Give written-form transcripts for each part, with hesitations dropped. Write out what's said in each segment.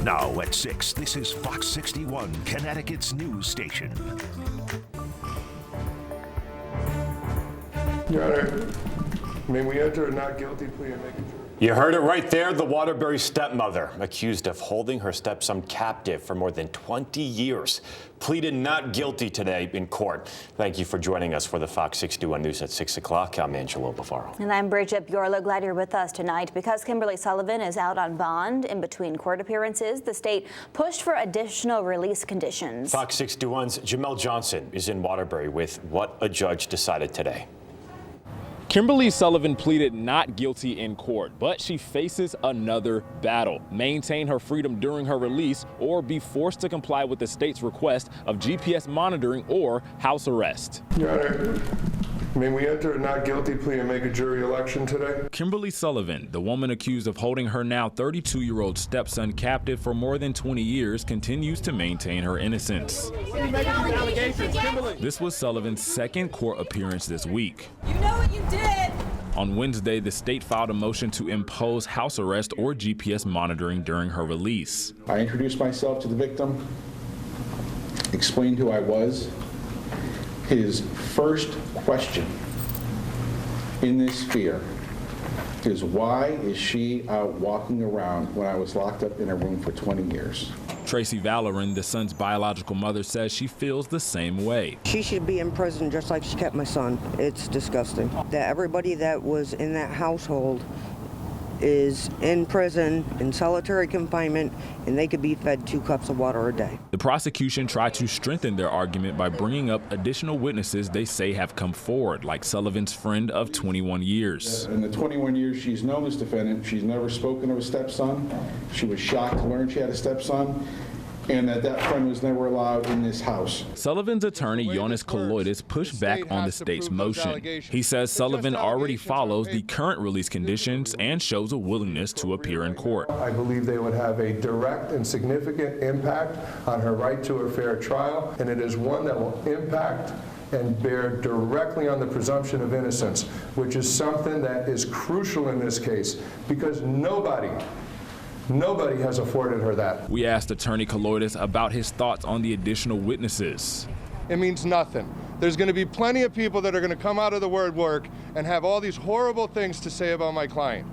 Now at 6, this is Fox 61, Connecticut's news station. Your Honor, may we enter a not guilty plea and make a jury? You heard it right there. The Waterbury stepmother, accused of holding her stepson captive for more than 20 years, pleaded not guilty today in court. Thank you for joining us for the Fox 61 News at 6 o'clock. I'm Angelo Bavaro. And I'm Bridget Bjorla. Glad you're with us tonight. Because Kimberly Sullivan is out on bond in between court appearances, the state pushed for additional release conditions. Fox 61's Jamel Johnson is in Waterbury with what a judge decided today. Kimberly Sullivan pleaded not guilty in court, but she faces another battle: maintain her freedom during her release or be forced to comply with the state's request of GPS monitoring or house arrest. Your Honor, may we enter a not guilty plea and make a jury election today? Kimberly Sullivan, the woman accused of holding her now 32-year-old stepson captive for more than 20 years, continues to maintain her innocence. This was Sullivan's second court appearance this week. You know what you did! On Wednesday, the state filed a motion to impose house arrest or GPS monitoring during her release. I introduced myself to the victim, explained who I was. His first question in this sphere is, why is she out walking around when I was locked up in a room for 20 years? Tracy Valloran, the son's biological mother, says she feels the same way. She should be in prison just like she kept my son. It's disgusting that everybody that was in that household is in prison in solitary confinement, and they could be fed 2 cups of water a day. The prosecution tried to strengthen their argument by bringing up additional witnesses they say have come forward, like Sullivan's friend of 21 years. In the 21 years she's known this defendant, she's never spoken of a stepson. She was shocked to learn she had a stepson, and that friend was never allowed in this house. Sullivan's attorney, Jonas Koloidis, pushed back on the state's motion. He says Sullivan already follows the current release conditions and shows a willingness to appear in court. I believe they would have a direct and significant impact on her right to a fair trial, and it is one that will impact and bear directly on the presumption of innocence, which is something that is crucial in this case, because nobody has afforded her that. We asked attorney Koloidis about his thoughts on the additional witnesses. It means nothing. There's going to be plenty of people that are going to come out of the woodwork and have all these horrible things to say about my client.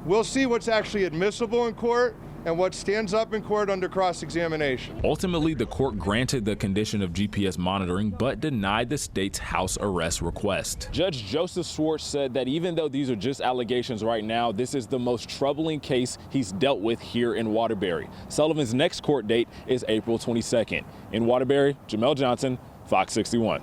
We'll see what's actually admissible in court and what stands up in court under cross-examination. Ultimately, the court granted the condition of GPS monitoring, but denied the state's house arrest request. Judge Joseph Schwartz said that even though these are just allegations right now, this is the most troubling case he's dealt with here in Waterbury. Sullivan's next court date is April 22nd. In Waterbury, Jamel Johnson, Fox 61.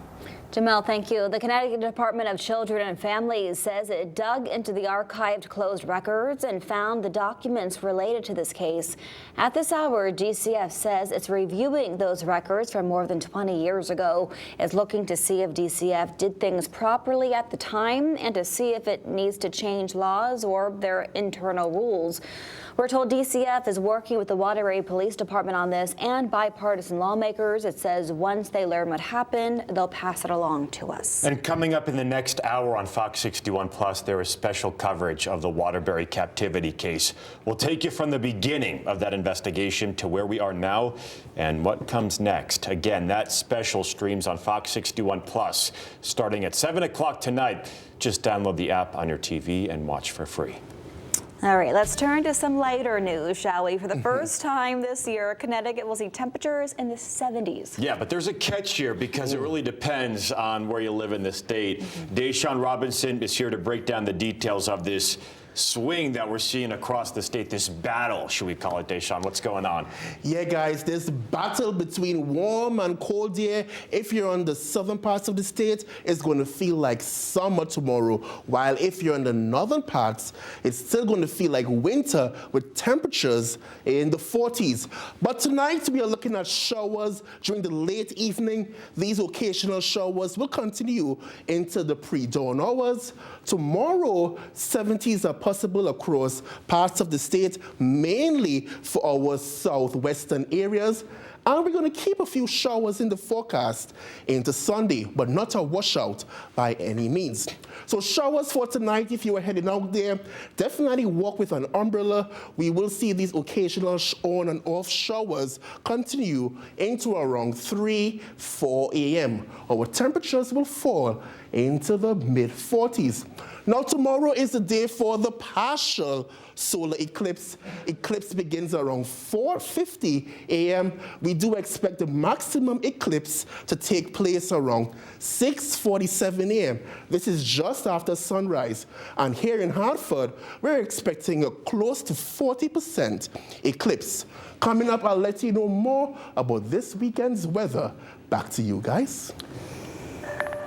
Jamel, thank you. The Connecticut Department of Children and Families says it dug into the archived closed records and found the documents related to this case. At this hour, DCF says it's reviewing those records from more than 20 years ago. It's looking to see if DCF did things properly at the time and to see if it needs to change laws or their internal rules. We're told DCF is working with the Waterbury Police Department on this and bipartisan lawmakers. It says once they learn what happened, they'll pass it along to us. And coming up in the next hour on Fox 61 Plus, there is special coverage of the Waterbury captivity case. We'll take you from the beginning of that investigation to where we are now and what comes next. Again, that special streams on Fox 61 Plus starting at 7 o'clock tonight. Just download the app on your TV and watch for free. All right, let's turn to some lighter news, shall we? For the first time this year, Connecticut will see temperatures in the 70s. Yeah, but there's a catch here because it really depends on where you live in the state. Deshaun Robinson is here to break down the details of this swing that we're seeing across the state, this battle, should we call it, Deshaun? What's going on? Yeah, guys, this battle between warm and cold air, if you're on the southern parts of the state, it's going to feel like summer tomorrow, while if you're in the northern parts, it's still going to feel like winter with temperatures in the 40s. But tonight, we are looking at showers during the late evening. These occasional showers will continue into the pre-dawn hours. Tomorrow, 70s are possible across parts of the state, mainly for our southwestern areas. And we're going to keep a few showers in the forecast into Sunday, but not a washout by any means. So showers for tonight, if you are heading out there, definitely walk with an umbrella. We will see these occasional on and off showers continue into around 4 a.m. Our temperatures will fall into the mid-40s. Now tomorrow is the day for the partial solar eclipse. Eclipse begins around 4:50 a.m. We do expect the maximum eclipse to take place around 6:47 a.m. This is just after sunrise. And here in Hartford, we're expecting a close to 40% eclipse. Coming up, I'll let you know more about this weekend's weather. Back to you guys.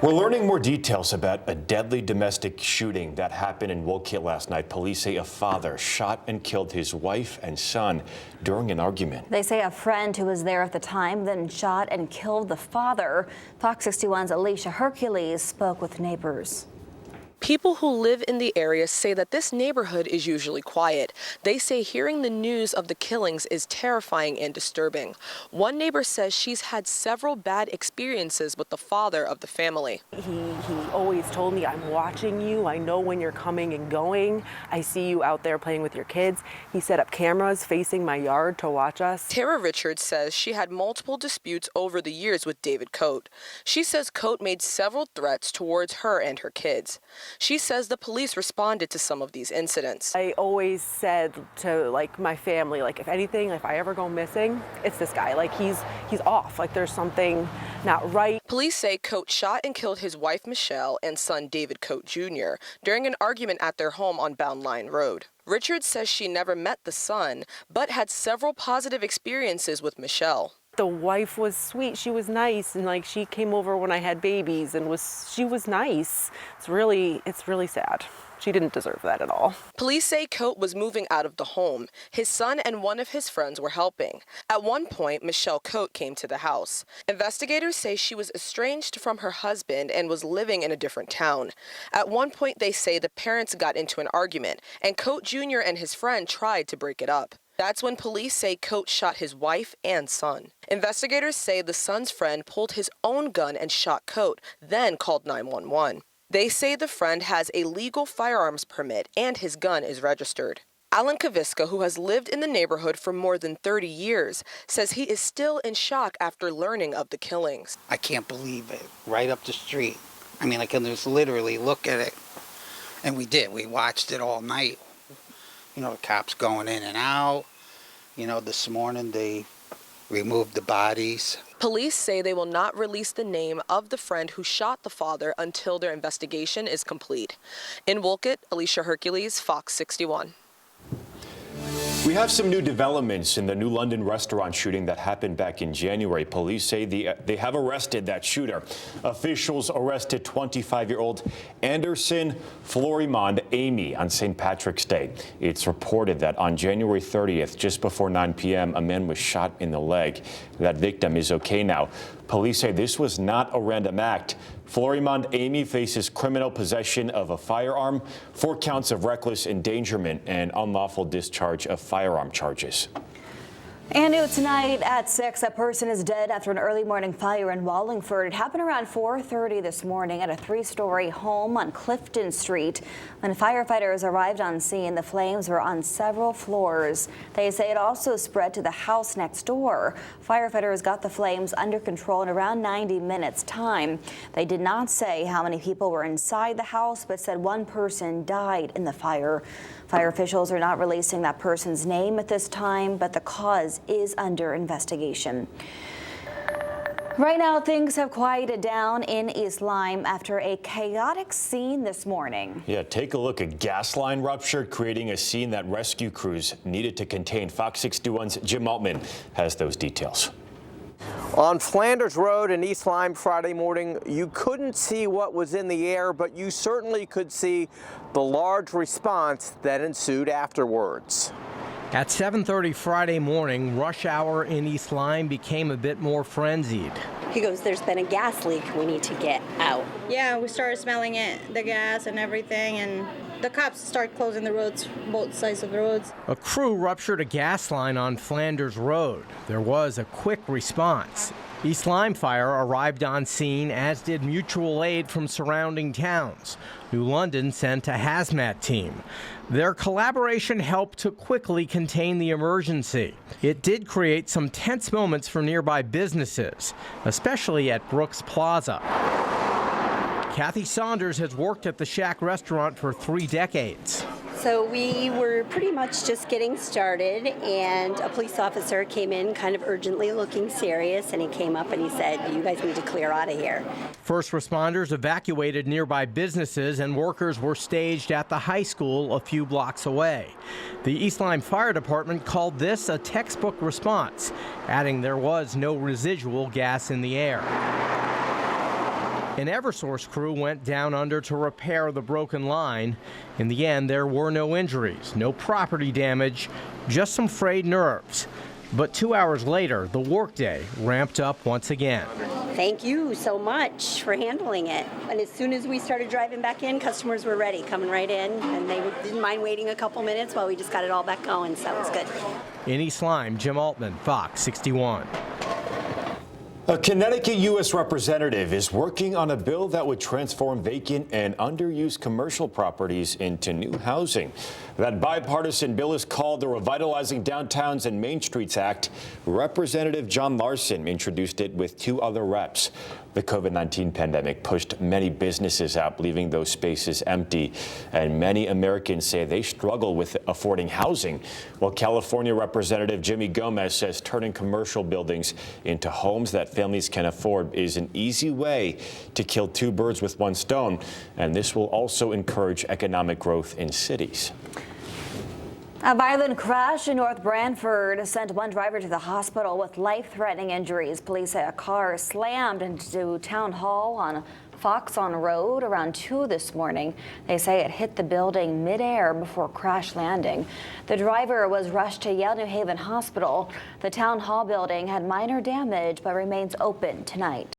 We're learning more details about a deadly domestic shooting that happened in Woolkit last night. Police say a father shot and killed his wife and son during an argument. They say a friend who was there at the time then shot and killed the father. Fox 61's Alicia Hercules spoke with neighbors. People who live in the area say that this neighborhood is usually quiet. They say hearing the news of the killings is terrifying and disturbing. One neighbor says she's had several bad experiences with the father of the family. He always told me, I'm watching you. I know when you're coming and going. I see you out there playing with your kids. He set up cameras facing my yard to watch us. Tara Richards says she had multiple disputes over the years with David Coate. She says Coate made several threats towards her and her kids. She says the police responded to some of these incidents. I always said to my family, if anything, if I ever go missing, it's this guy. He's off. There's something not right. Police say Coate shot and killed his wife Michelle and son David Coate Jr. during an argument at their home on Bound Line Road. Richards says she never met the son, but had several positive experiences with Michelle. The wife was sweet. She was nice, and she came over when I had babies, and she was nice. It's really sad. She didn't deserve that at all. Police say Coate was moving out of the home. His son and one of his friends were helping. At one point, Michelle Coate came to the house. Investigators say she was estranged from her husband and was living in a different town. At one point, they say the parents got into an argument, and Coate Jr. and his friend tried to break it up. That's when police say Coate shot his wife and son. Investigators say the son's friend pulled his own gun and shot Coate, then called 911. They say the friend has a legal firearms permit and his gun is registered. Alan Kaviska, who has lived in the neighborhood for more than 30 years, says he is still in shock after learning of the killings. I can't believe it. Right up the street. I mean, I can just literally look at it. And we did. We watched it all night. The cops going in and out. This morning they removed the bodies. Police say they will not release the name of the friend who shot the father until their investigation is complete. In Woolkit, Alicia Hercules, Fox 61. We have some new developments in the New London restaurant shooting that happened back in January. Police say they have arrested that shooter. Officials arrested 25-year-old Anderson Florimond Amy on St. Patrick's Day. It's reported that on January 30th, just before 9 p.m., a man was shot in the leg. That victim is okay now. Police say this was not a random act. Florimond Amy faces criminal possession of a firearm, 4 counts of reckless endangerment, and unlawful discharge of firearm charges. And new tonight at 6, a person is dead after an early morning fire in Wallingford. It happened around 4:30 this morning at a 3-story home on Clifton Street. When firefighters arrived on scene, the flames were on several floors. They say it also spread to the house next door. Firefighters got the flames under control in around 90 minutes time. They did not say how many people were inside the house, but said one person died in the fire. Fire officials are not releasing that person's name at this time, but the cause is under investigation. Right now, things have quieted down in East Lyme after a chaotic scene this morning. Yeah, take a look. A gas line ruptured, creating a scene that rescue crews needed to contain. Fox 61's Jim Altman has those details. On Flanders Road in East Lyme Friday morning, you couldn't see what was in the air, but you certainly could see the large response that ensued afterwards. At 7:30 Friday morning, rush hour in East Lyme became a bit more frenzied. He goes, there's been a gas leak, we need to get out. Yeah, we started smelling it, the gas and everything, and the cops start closing the roads, both sides of the roads. A crew ruptured a gas line on Flanders Road. There was a quick response. East Lyme Fire arrived on scene, as did mutual aid from surrounding towns. New London sent a hazmat team. Their collaboration helped to quickly contain the emergency. It did create some tense moments for nearby businesses, especially at Brooks Plaza. Kathy Saunders has worked at the Shack restaurant for 3 decades. So we were pretty much just getting started, and a police officer came in kind of urgently looking serious, and he came up and he said, "You guys need to clear out of here." First responders evacuated nearby businesses, and workers were staged at the high school a few blocks away. The East Lyme Fire Department called this a textbook response, adding there was no residual gas in the air. An Eversource crew went down under to repair the broken line. In the end, there were no injuries, no property damage, just some frayed nerves. But 2 hours later, the workday ramped up once again. Thank you so much for handling it. And as soon as we started driving back in, customers were ready, coming right in, and they didn't mind waiting a couple minutes while we just got it all back going, so it was good. In East Lyme, Jim Altman, Fox 61. A Connecticut U.S. representative is working on a bill that would transform vacant and underused commercial properties into new housing. That bipartisan bill is called the Revitalizing Downtowns and Main Streets Act. Representative John Larson introduced it with 2 other reps. The COVID-19 pandemic pushed many businesses out, leaving those spaces empty, and many Americans say they struggle with affording housing. While California Representative Jimmy Gomez says turning commercial buildings into homes that families can afford is an easy way to kill 2 birds with 1 stone, and this will also encourage economic growth in cities. A violent crash in North Branford sent 1 driver to the hospital with life-threatening injuries. Police say a car slammed into Town Hall on Foxon Road around 2 this morning. They say it hit the building midair before crash landing. The driver was rushed to Yale New Haven Hospital. The Town Hall building had minor damage but remains open tonight.